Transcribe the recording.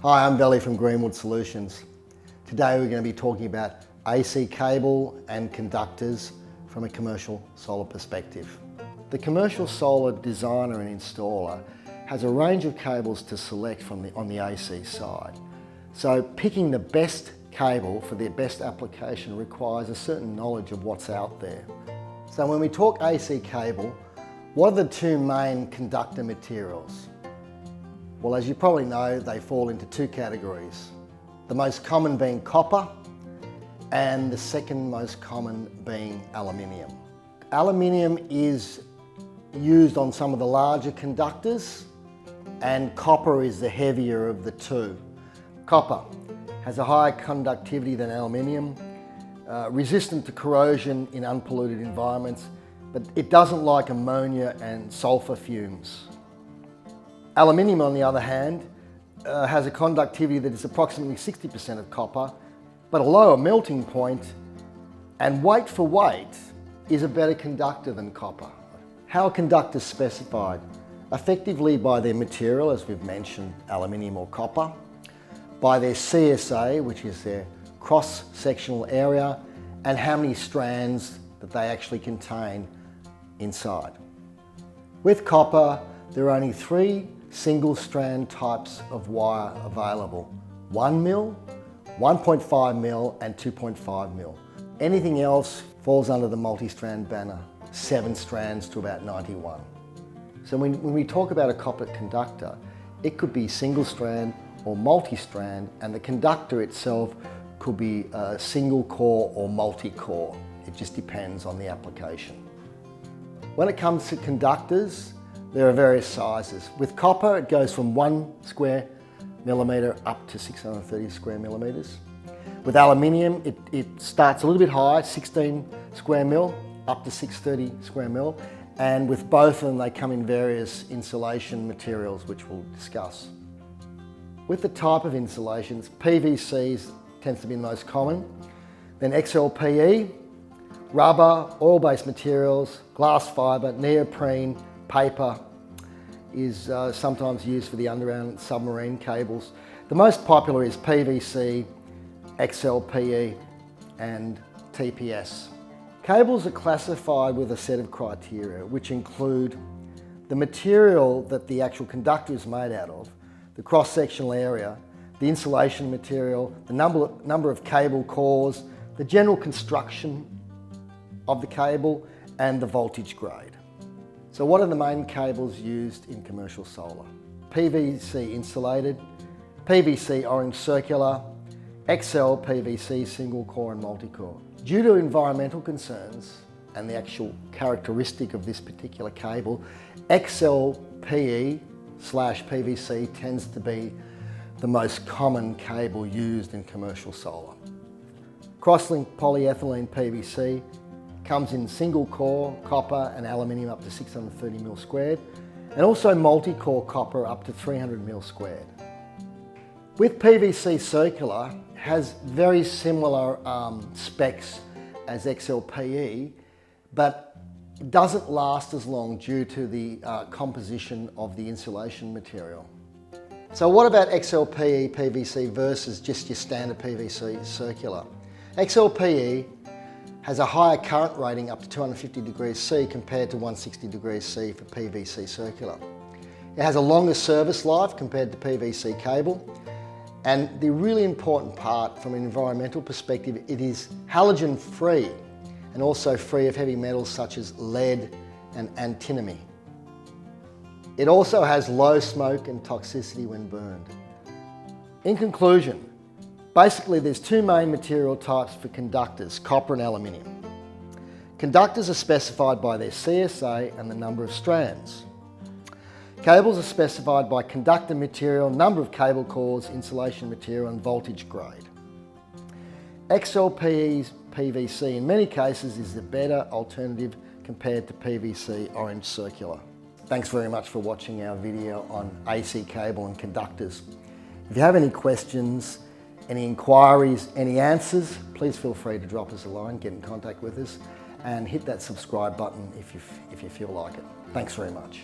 Hi, I'm Veli from Greenwood Solutions. Today we're going to be talking about AC cable and conductors from a commercial solar perspective. The commercial solar designer and installer has a range of cables to select on the AC side. So picking the best cable for the best application requires a certain knowledge of what's out there. So when we talk AC cable, what are the two main conductor materials? Well, as you probably know, they fall into two categories. The most common being copper and the second most common being aluminium. Aluminium is used on some of the larger conductors and copper is the heavier of the two. Copper has a higher conductivity than aluminium, resistant to corrosion in unpolluted environments, but it doesn't like ammonia and sulfur fumes. Aluminium, on the other hand, has a conductivity that is approximately 60% of copper, but a lower melting point, and weight for weight is a better conductor than copper. How are conductors specified? Effectively by their material, as we've mentioned, aluminium or copper, by their CSA, which is their cross-sectional area, and how many strands that they actually contain inside. With copper, there are only three single strand types of wire available: 1 mil, 1.5 mil and 2.5 mil. Anything else falls under the multi-strand banner, 7 strands to about 91. So when we talk about a copper conductor, it could be single strand or multi-strand, and the conductor itself could be a single core or multi-core. It just depends on the application. When it comes to conductors, there are various sizes. With copper, it goes from 1 square millimetre up to 630 square millimetres. With aluminium, it starts a little bit high, 16 square mil, up to 630 square mil. And with both of them, they come in various insulation materials, which we'll discuss. With the type of insulations, PVC tends to be the most common. Then XLPE, rubber, oil-based materials, glass fibre, neoprene, paper is sometimes used for the underground submarine cables. The most popular is PVC, XLPE and TPS. Cables are classified with a set of criteria which include the material that the actual conductor is made out of, the cross-sectional area, the insulation material, the number of cable cores, the general construction of the cable and the voltage grade. So what are the main cables used in commercial solar? PVC insulated, PVC orange circular, XL PVC single core and multi-core. Due to environmental concerns and the actual characteristic of this particular cable, XLPE/PVC tends to be the most common cable used in commercial solar. Cross-linked polyethylene PVC comes in single core, copper and aluminium up to 630 mil squared, and also multi-core copper up to 300 mil squared. With PVC circular, has very similar specs as XLPE, but it doesn't last as long due to the composition of the insulation material. So what about XLPE PVC versus just your standard PVC circular? XLPE has a higher current rating up to 250 degrees C compared to 160 degrees C for PVC circular. It has a longer service life compared to PVC cable, and the really important part from an environmental perspective, it is halogen free and also free of heavy metals such as lead and antimony. It also has low smoke and toxicity when burned. In conclusion, basically, there's two main material types for conductors, copper and aluminium. Conductors are specified by their CSA and the number of strands. Cables are specified by conductor material, number of cable cores, insulation material and voltage grade. XLPE PVC in many cases is the better alternative compared to PVC orange circular. Thanks very much for watching our video on AC cable and conductors. If you have any questions, any inquiries, any answers, please feel free to drop us a line, get in contact with us, and hit that subscribe button if you feel like it. Thanks very much.